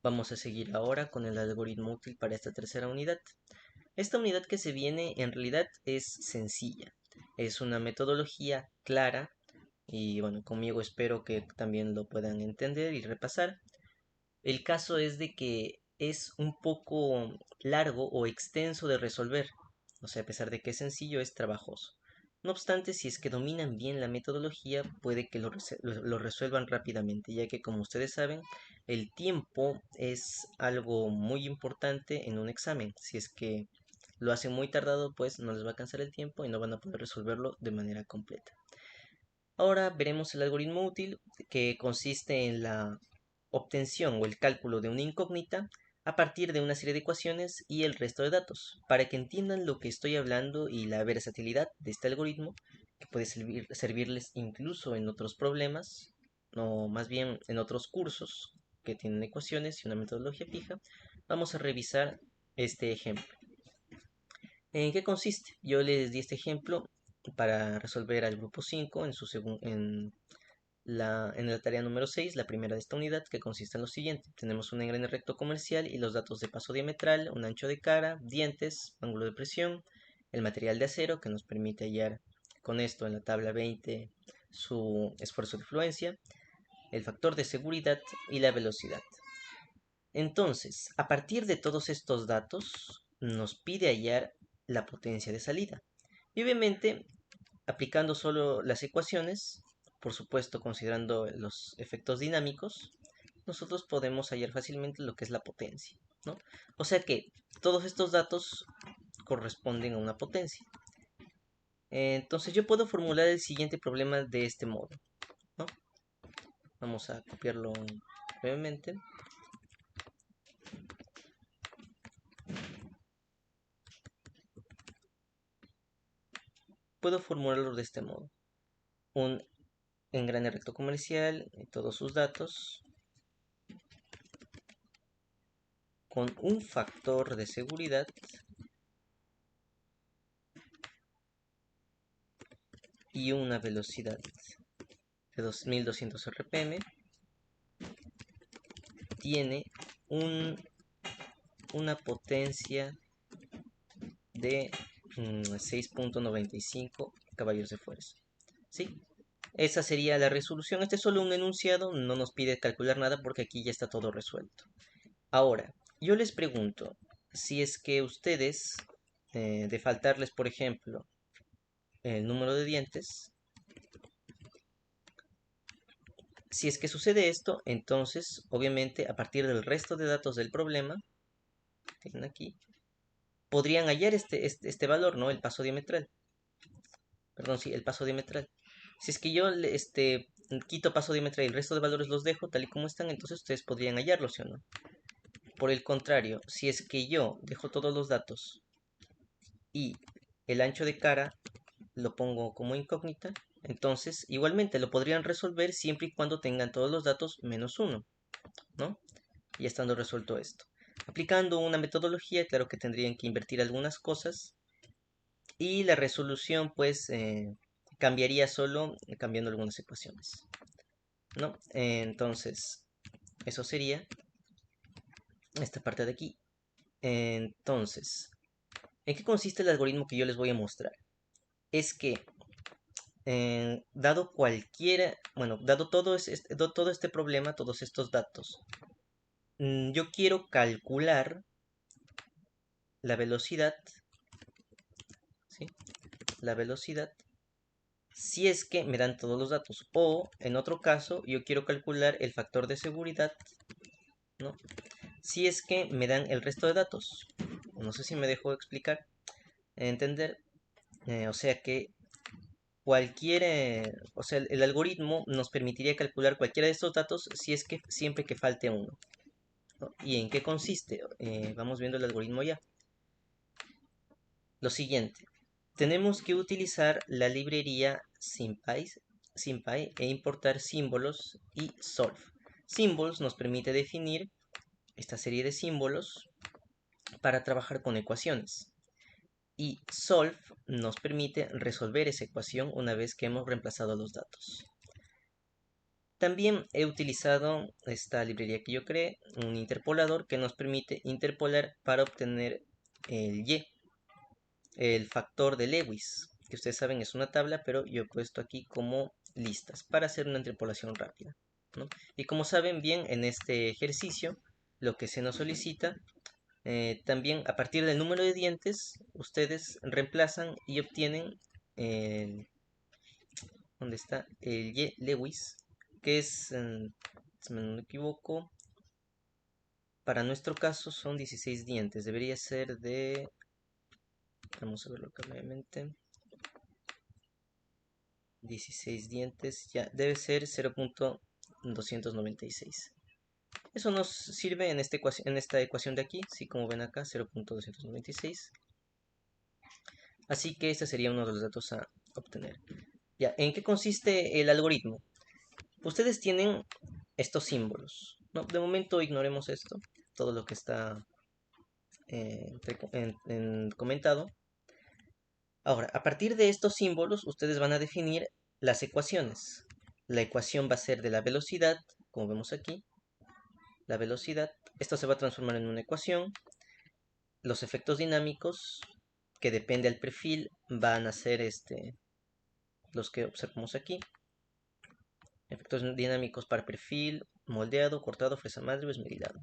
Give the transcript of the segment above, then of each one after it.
Vamos a seguir ahora con el algoritmo útil para esta tercera unidad. Esta unidad que se viene en realidad es sencilla. Es una metodología clara y bueno, conmigo espero que también lo puedan entender y repasar. El caso es de que es un poco largo o extenso de resolver. O sea, a pesar de que es sencillo, es trabajoso. No obstante, si es que dominan bien la metodología, puede que lo resuelvan rápidamente, ya que como ustedes saben, el tiempo es algo muy importante en un examen. Si es que lo hacen muy tardado, pues no les va a alcanzar el tiempo y no van a poder resolverlo de manera completa. Ahora veremos el algoritmo útil, que consiste en la obtención o el cálculo de una incógnita a partir de una serie de ecuaciones y el resto de datos. Para que entiendan lo que estoy hablando y la versatilidad de este algoritmo, que puede servirles incluso en otros problemas, o más bien en otros cursos que tienen ecuaciones y una metodología fija, vamos a revisar este ejemplo. ¿En qué consiste? Yo les di este ejemplo para resolver al grupo 5 en la tarea número 6, la primera de esta unidad, que consiste en lo siguiente. Tenemos un engrane recto comercial y los datos de paso diametral, un ancho de cara, dientes, ángulo de presión, el material de acero que nos permite hallar con esto en la tabla 20 su esfuerzo de fluencia, el factor de seguridad y la velocidad. Entonces, a partir de todos estos datos, nos pide hallar la potencia de salida. Y obviamente, aplicando solo las ecuaciones, por supuesto considerando los efectos dinámicos, nosotros podemos hallar fácilmente lo que es la potencia, ¿no? O sea que todos estos datos corresponden a una potencia. Entonces yo puedo formular el siguiente problema de este modo, ¿no? Vamos a copiarlo brevemente. Puedo formularlo de este modo. Un engrane recto comercial y todos sus datos con un factor de seguridad y una velocidad de 2200 rpm tiene una potencia de 6.95 caballos de fuerza. ¿Sí? Esa sería la resolución. Este es solo un enunciado, no nos pide calcular nada porque aquí ya está todo resuelto. Ahora, yo les pregunto, si es que ustedes, de faltarles, por ejemplo, el número de dientes, si es que sucede esto, entonces, obviamente, a partir del resto de datos del problema, tienen aquí, podrían hallar este valor, ¿no? El paso diametral. Perdón, sí, el paso diametral. Si es que yo quito paso diametral y el resto de valores los dejo tal y como están, entonces ustedes podrían hallarlo, ¿sí o no? Por el contrario, si es que yo dejo todos los datos y el ancho de cara lo pongo como incógnita, entonces igualmente lo podrían resolver siempre y cuando tengan todos los datos menos uno, ¿no? Ya estando resuelto esto. Aplicando una metodología, claro que tendrían que invertir algunas cosas y la resolución pues cambiaría solo cambiando algunas ecuaciones, ¿no? Entonces, eso sería esta parte de aquí. Entonces, ¿en qué consiste el algoritmo que yo les voy a mostrar? Es que, dado cualquiera, bueno, dado todo este problema, todos estos datos, yo quiero calcular la velocidad, ¿sí? La velocidad si es que me dan todos los datos. O, en otro caso, yo quiero calcular el factor de seguridad, ¿no? Si es que me dan el resto de datos. No sé si me dejo explicar, entender. O sea que o sea, el algoritmo nos permitiría calcular cualquiera de estos datos si es que siempre que falte uno, ¿no? ¿Y en qué consiste? Vamos viendo el algoritmo ya. Lo siguiente, tenemos que utilizar la librería SymPy e importar símbolos y solve. Symbols nos permite definir esta serie de símbolos para trabajar con ecuaciones. Y solve nos permite resolver esa ecuación una vez que hemos reemplazado los datos. También he utilizado esta librería que yo creé, un interpolador que nos permite interpolar para obtener el y, el factor de Lewis, que ustedes saben es una tabla, pero yo he puesto aquí como listas para hacer una interpolación rápida, ¿no? Y como saben bien, en este ejercicio, lo que se nos solicita, también a partir del número de dientes, ustedes reemplazan y obtienen el, ¿dónde está? El y Lewis, que es, si no me equivoco, para nuestro caso son 16 dientes. Debería ser de... Vamos a verlo acá brevemente. 16 dientes, ya debe ser 0.296. Eso nos sirve en esta ecuación de aquí, sí, como ven acá, 0.296. Así que este sería uno de los datos a obtener. Ya, ¿en qué consiste el algoritmo? Ustedes tienen estos símbolos, ¿no? De momento ignoremos esto, todo lo que está comentado. Ahora, a partir de estos símbolos, ustedes van a definir las ecuaciones. La ecuación va a ser de la velocidad, como vemos aquí, la velocidad. Esto se va a transformar en una ecuación. Los efectos dinámicos, que depende del perfil, van a ser los que observamos aquí. Efectos dinámicos para perfil, moldeado, cortado, fresa madre o esmerilado,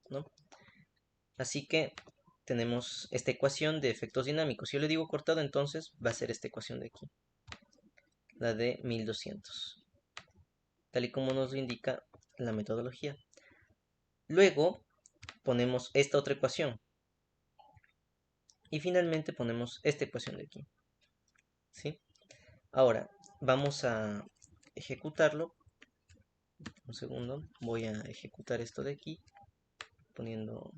¿no? Así que tenemos esta ecuación de efectos dinámicos. Si yo le digo cortado, entonces va a ser esta ecuación de aquí, la de 1200, tal y como nos lo indica la metodología. Luego ponemos esta otra ecuación y finalmente ponemos esta ecuación de aquí, ¿sí? Ahora vamos a ejecutarlo. Un segundo, voy a ejecutar esto de aquí poniendo,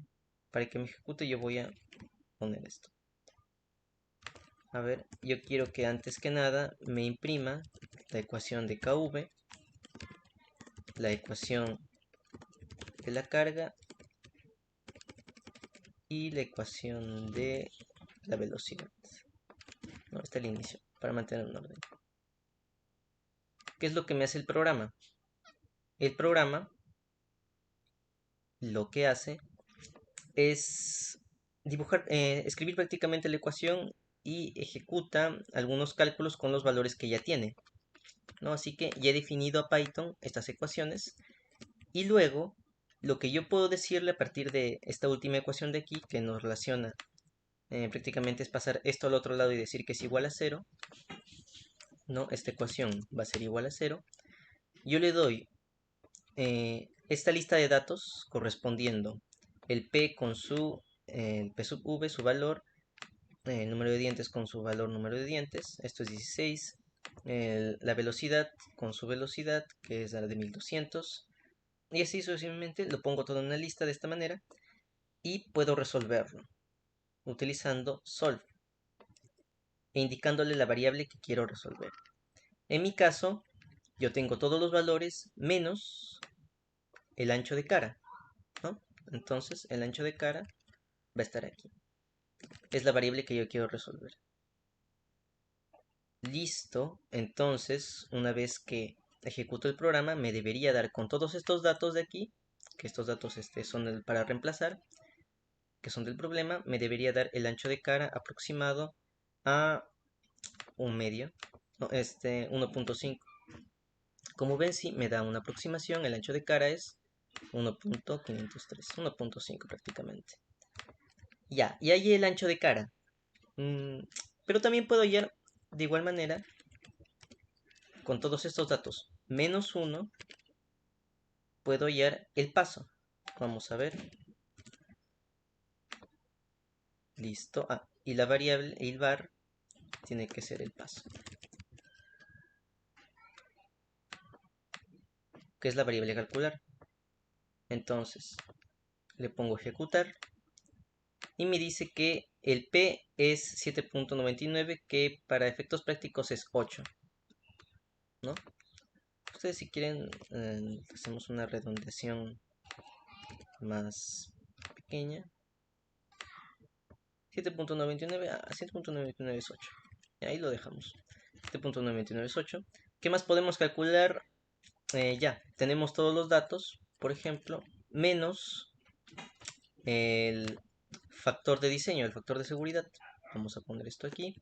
para que me ejecute yo voy a poner esto. A ver, yo quiero que antes que nada me imprima la ecuación de KV, la ecuación de la carga y la ecuación de la velocidad. No, está el inicio, para mantener un orden. ¿Qué es lo que me hace el programa? El programa lo que hace es escribir prácticamente la ecuación y ejecuta algunos cálculos con los valores que ya tiene, ¿no? Así que ya he definido a Python estas ecuaciones y luego lo que yo puedo decirle a partir de esta última ecuación de aquí que nos relaciona prácticamente es pasar esto al otro lado y decir que es igual a 0, ¿no? Esta ecuación va a ser igual a 0. Yo le doy esta lista de datos correspondiendo el P con el P sub V, su valor, el número de dientes con su valor número de dientes, esto es 16, la velocidad con su velocidad, que es la de 1200, y así sucesivamente lo pongo todo en una lista de esta manera y puedo resolverlo utilizando solve e indicándole la variable que quiero resolver. En mi caso, yo tengo todos los valores menos el ancho de cara, ¿no? Entonces, el ancho de cara va a estar aquí. Es la variable que yo quiero resolver. Listo, entonces, una vez que ejecuto el programa, me debería dar con todos estos datos de aquí, que estos datos son para reemplazar, que son del problema, me debería dar el ancho de cara aproximado a un medio, no, 1.5. Como ven, sí, me da una aproximación, el ancho de cara es 1.503, 1.5 prácticamente. Ya, y ahí el ancho de cara. Pero también puedo hallar de igual manera con todos estos datos menos 1 puedo hallar el paso. Vamos a ver. Listo. Ah, y la variable, el var, tiene que ser el paso, que es la variable a calcular. Entonces, le pongo ejecutar y me dice que el P es 7.99, que para efectos prácticos es 8, ¿no? Ustedes si quieren hacemos una redondeación más pequeña. 7.99, 7.99 es 8. Y ahí lo dejamos. 7.99 es 8. ¿Qué más podemos calcular? ya, tenemos todos los datos, por ejemplo, menos el factor de diseño, el factor de seguridad. Vamos a poner esto aquí.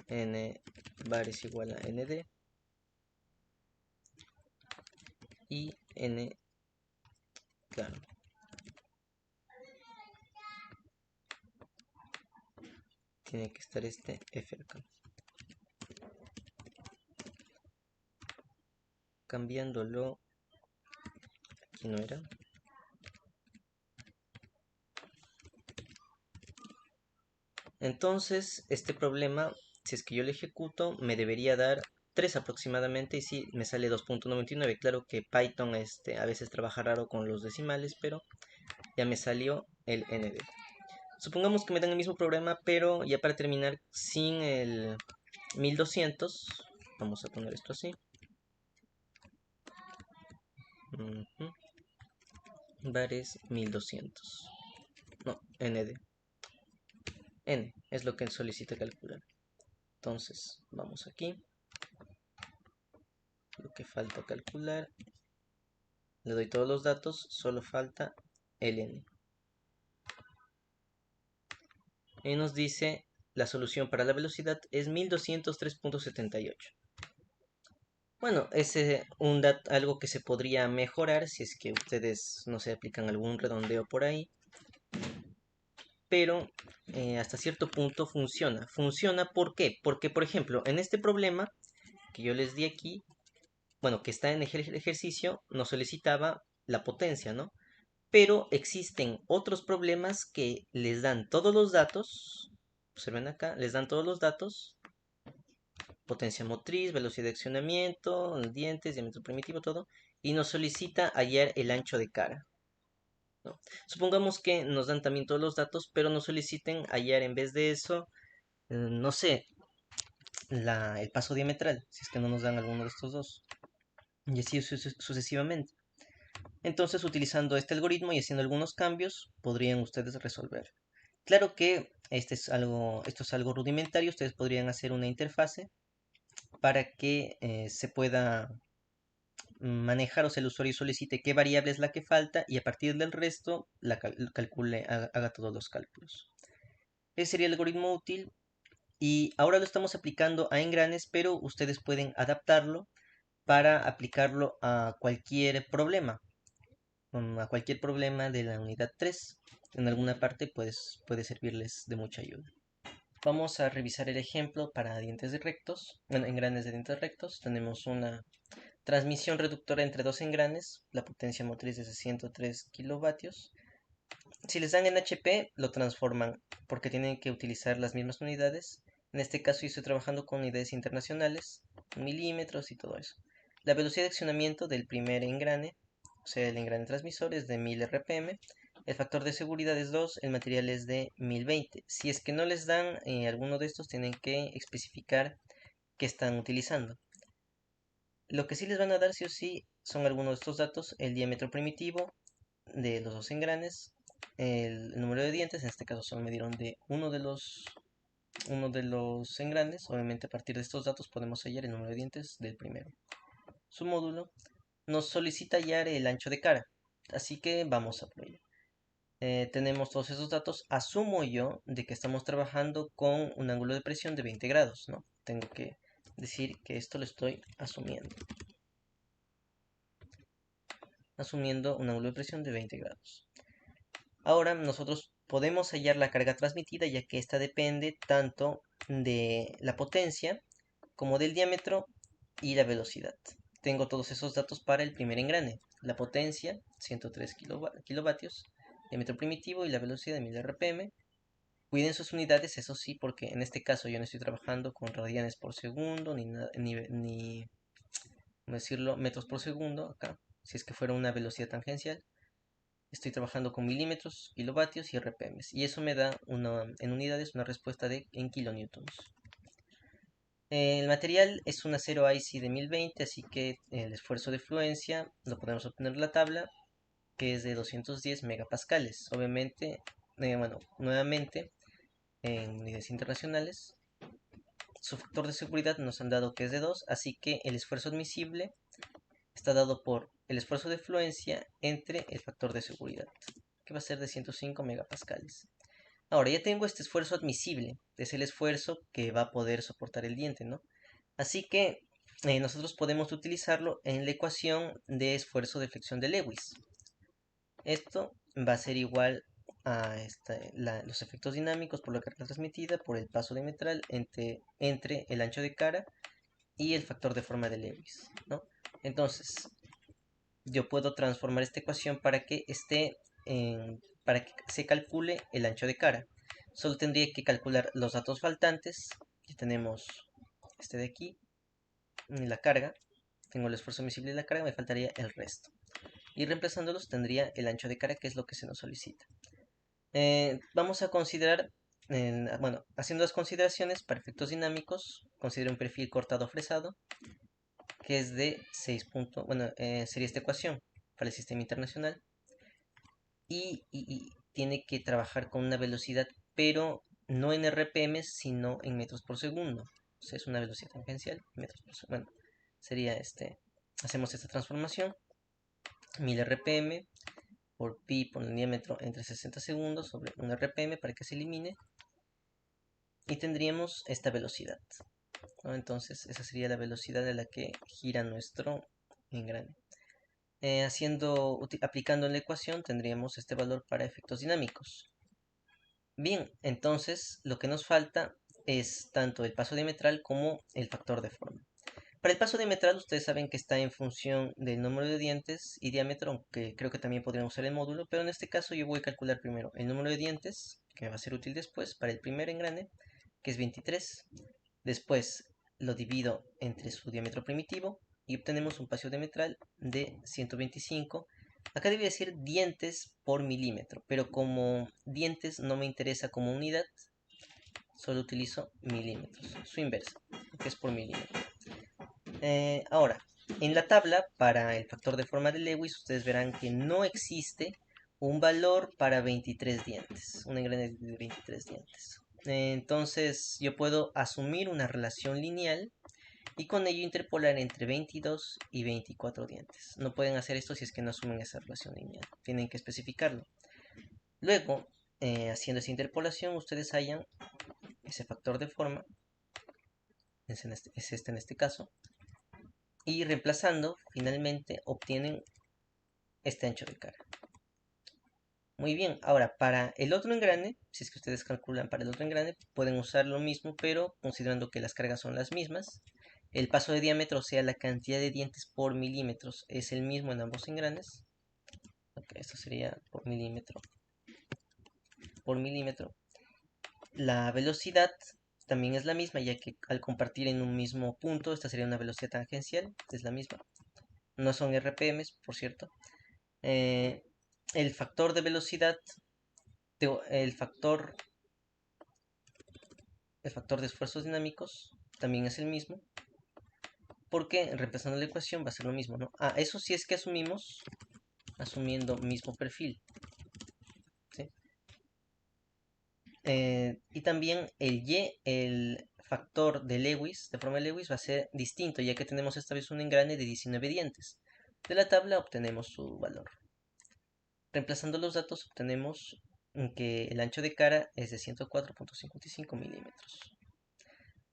N bar es igual a nd y n, claro, tiene que estar este f acá. Cambiándolo, aquí no era. Entonces, este problema, si es que yo lo ejecuto, me debería dar 3 aproximadamente, y si me sale 2.99. Claro que Python a veces trabaja raro con los decimales, pero ya me salió el nd. Supongamos que me dan el mismo problema, pero ya para terminar sin el 1200, vamos a poner esto así. Bares 1200. No, nd. N es lo que solicita calcular. Entonces, vamos aquí. Lo que falta calcular. Le doy todos los datos, solo falta el n. Y nos dice la solución para la velocidad es 1203.78. Bueno, ese algo que se podría mejorar si es que ustedes no se aplican algún redondeo por ahí. Pero hasta cierto punto funciona. ¿Funciona por qué? Porque, por ejemplo, en este problema que yo les di aquí, bueno, que está en el ejercicio, nos solicitaba la potencia, ¿no? Pero existen otros problemas que les dan todos los datos, observen acá, les dan todos los datos, potencia motriz, velocidad de accionamiento, dientes, diámetro primitivo, todo, y nos solicita hallar el ancho de cara, ¿no? Supongamos que nos dan también todos los datos, pero nos soliciten hallar en vez de eso, no sé, el paso diametral, si es que no nos dan alguno de estos dos, y así sucesivamente. Entonces, utilizando este algoritmo y haciendo algunos cambios, podrían ustedes resolver. Claro que esto es algo rudimentario. Ustedes podrían hacer una interfase para que se pueda manejar, o sea, el usuario solicite qué variable es la que falta y a partir del resto calcule, haga todos los cálculos. Ese sería el algoritmo útil y ahora lo estamos aplicando a engranes, pero ustedes pueden adaptarlo para aplicarlo a cualquier problema. A cualquier problema de la unidad 3. En alguna parte puede servirles de mucha ayuda. Vamos a revisar el ejemplo para dientes rectos. Bueno, engranes de dientes rectos. Tenemos una transmisión reductora entre dos engranes. La potencia motriz es de 103 kilovatios. Si les dan en HP, lo transforman porque tienen que utilizar las mismas unidades. En este caso yo estoy trabajando con unidades internacionales, milímetros y todo eso. La velocidad de accionamiento del primer engrane, o sea, el engrane transmisor, es de 1000 RPM. El factor de seguridad es 2, el material es de 1020. Si es que no les dan alguno de estos, tienen que especificar qué están utilizando. Lo que sí les van a dar sí o sí son algunos de estos datos: el diámetro primitivo de los dos engranes, el número de dientes. En este caso solo me dieron de uno de los engranes. Obviamente a partir de estos datos podemos hallar el número de dientes del primero. Su módulo nos solicita hallar el ancho de cara, así que vamos a por ello. Tenemos todos esos datos. Asumo yo de que estamos trabajando con un ángulo de presión de 20 grados, ¿no? Tengo que decir que esto lo estoy asumiendo. Asumiendo un ángulo de presión de 20 grados. Ahora nosotros podemos hallar la carga transmitida, ya que esta depende tanto de la potencia como del diámetro y la velocidad. Tengo todos esos datos para el primer engrane. La potencia, 103 kilovatios, diámetro primitivo y la velocidad de 1000 RPM. Cuiden sus unidades, eso sí, porque en este caso yo no estoy trabajando con radianes por segundo, ni ¿cómo decirlo?, metros por segundo acá, si es que fuera una velocidad tangencial. Estoy trabajando con milímetros, kilovatios y RPMs. Y eso me da en unidades una respuesta en kilonewtons. El material es un acero IC de 1020, así que el esfuerzo de fluencia lo podemos obtener en la tabla, que es de 210 megapascales. Obviamente, bueno, nuevamente, en unidades internacionales. Su factor de seguridad nos han dado que es de 2, así que el esfuerzo admisible está dado por el esfuerzo de fluencia entre el factor de seguridad, que va a ser de 105 megapascales. Ahora, ya tengo este esfuerzo admisible, es el esfuerzo que va a poder soportar el diente, ¿no? Así que nosotros podemos utilizarlo en la ecuación de esfuerzo de flexión de Lewis. Esto va a ser igual a los efectos dinámicos por la carga transmitida por el paso diametral entre el ancho de cara y el factor de forma de Lewis, ¿no? Entonces, yo puedo transformar esta ecuación para que se calcule el ancho de cara. Solo tendría que calcular los datos faltantes. Ya tenemos este de aquí, la carga. Tengo el esfuerzo admisible y la carga, me faltaría el resto. Y reemplazándolos tendría el ancho de cara, que es lo que se nos solicita. Vamos a considerar, bueno, haciendo las consideraciones para efectos dinámicos, considero un perfil cortado fresado, que es de 6 puntos, bueno, sería esta ecuación para el sistema internacional. Y tiene que trabajar con una velocidad, pero no en RPM, sino en metros por segundo. O sea, es una velocidad tangencial, metros por segundo. Bueno, sería hacemos esta transformación, 1000 RPM por pi por el diámetro entre 60 segundos sobre 1 RPM para que se elimine. Y tendríamos esta velocidad, ¿no? Entonces, esa sería la velocidad a la que gira nuestro engrane. Aplicando la ecuación tendríamos este valor para efectos dinámicos. Bien, entonces lo que nos falta es tanto el paso diametral como el factor de forma. Para el paso diametral ustedes saben que está en función del número de dientes y diámetro, aunque creo que también podríamos usar el módulo, pero en este caso yo voy a calcular primero el número de dientes, que me va a ser útil después, para el primer engrane, que es 23. Después lo divido entre su diámetro primitivo y obtenemos un paso diametral de 125. Acá debe decir dientes por milímetro, pero como dientes no me interesa como unidad, solo utilizo milímetros, su inversa, que es por milímetro. Ahora, en la tabla para el factor de forma de Lewis, ustedes verán que no existe un valor para 23 dientes, un engrane de 23 dientes. Entonces, yo puedo asumir una relación lineal y con ello interpolar entre 22 y 24 dientes. No pueden hacer esto si es que no asumen esa relación lineal, tienen que especificarlo. Luego, haciendo esa interpolación, ustedes hallan ese factor de forma, es este en este caso, y reemplazando, finalmente obtienen este ancho de cara. Muy bien, ahora para el otro engrane, si es que ustedes calculan para el otro engrane, pueden usar lo mismo, pero considerando que las cargas son las mismas. El paso de diámetro, o sea, la cantidad de dientes por milímetros, es el mismo en ambos engranes. Okay, esto sería por milímetro. Por milímetro. La velocidad también es la misma, ya que al compartir en un mismo punto, esta sería una velocidad tangencial, es la misma. No son RPMs, por cierto. El factor de velocidad, el factor de esfuerzos dinámicos también es el mismo, porque reemplazando la ecuación va a ser lo mismo, ¿no? Eso sí es que asumimos, asumiendo mismo perfil, ¿sí? Y también el factor de Lewis, de forma de Lewis, va a ser distinto, ya que tenemos esta vez un engrane de 19 dientes. De la tabla obtenemos su valor. Reemplazando los datos obtenemos que el ancho de cara es de 104.55 milímetros.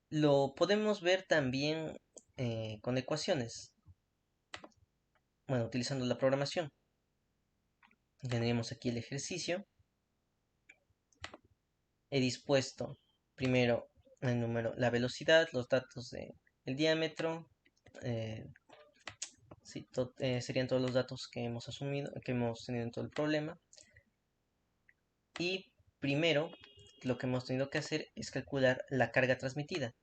Lo podemos ver también con ecuaciones. Bueno, utilizando la programación. Tendríamos aquí el ejercicio. He dispuesto primero el número, la velocidad, los datos del diámetro. Sí, serían todos los datos que hemos asumido, que hemos tenido en todo el problema. Y primero, lo que hemos tenido que hacer es calcular la carga transmitida.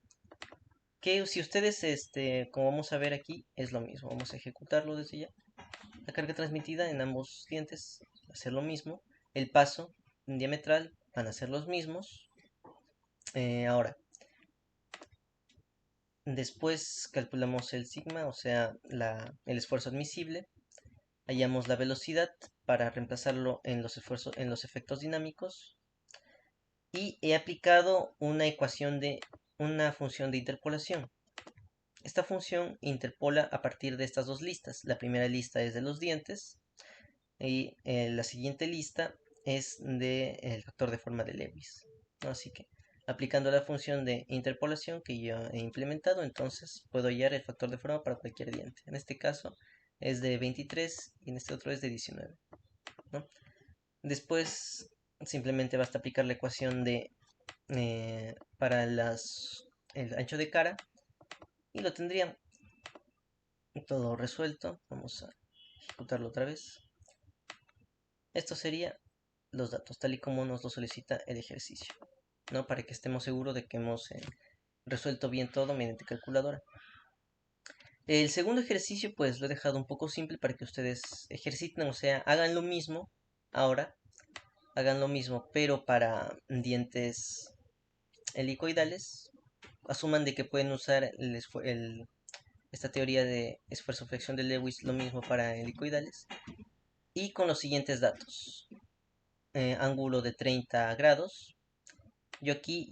Que si ustedes, como vamos a ver aquí, es lo mismo. Vamos a ejecutarlo desde ya. La carga transmitida en ambos dientes va a ser lo mismo. El paso diametral van a ser los mismos. Ahora, después calculamos el sigma, o sea, el esfuerzo admisible. Hallamos la velocidad para reemplazarlo en los efectos dinámicos. Y he aplicado una ecuación una función de interpolación. esta función interpola a partir de estas dos listas. La primera lista es de los dientes y la siguiente lista es del factor de forma de Lewis, ¿no? Así que aplicando la función de interpolación que yo he implementado, entonces puedo hallar el factor de forma para cualquier diente. En este caso es de 23 y en este otro es de 19, ¿no? Después simplemente basta aplicar la ecuación de para el ancho de cara y lo tendría todo resuelto. Vamos a ejecutarlo otra vez. Esto sería los datos, tal y como nos lo solicita el ejercicio, ¿no? Para que estemos seguros de que hemos resuelto bien todo mediante calculadora. El segundo ejercicio, pues lo he dejado un poco simple para que ustedes ejerciten, o sea, hagan lo mismo. Ahora, hagan lo mismo, pero para dientes helicoidales. Asuman de que pueden usar esta teoría de esfuerzo-flexión de Lewis lo mismo para helicoidales. Y con los siguientes datos. Ángulo de 30 grados. Yo aquí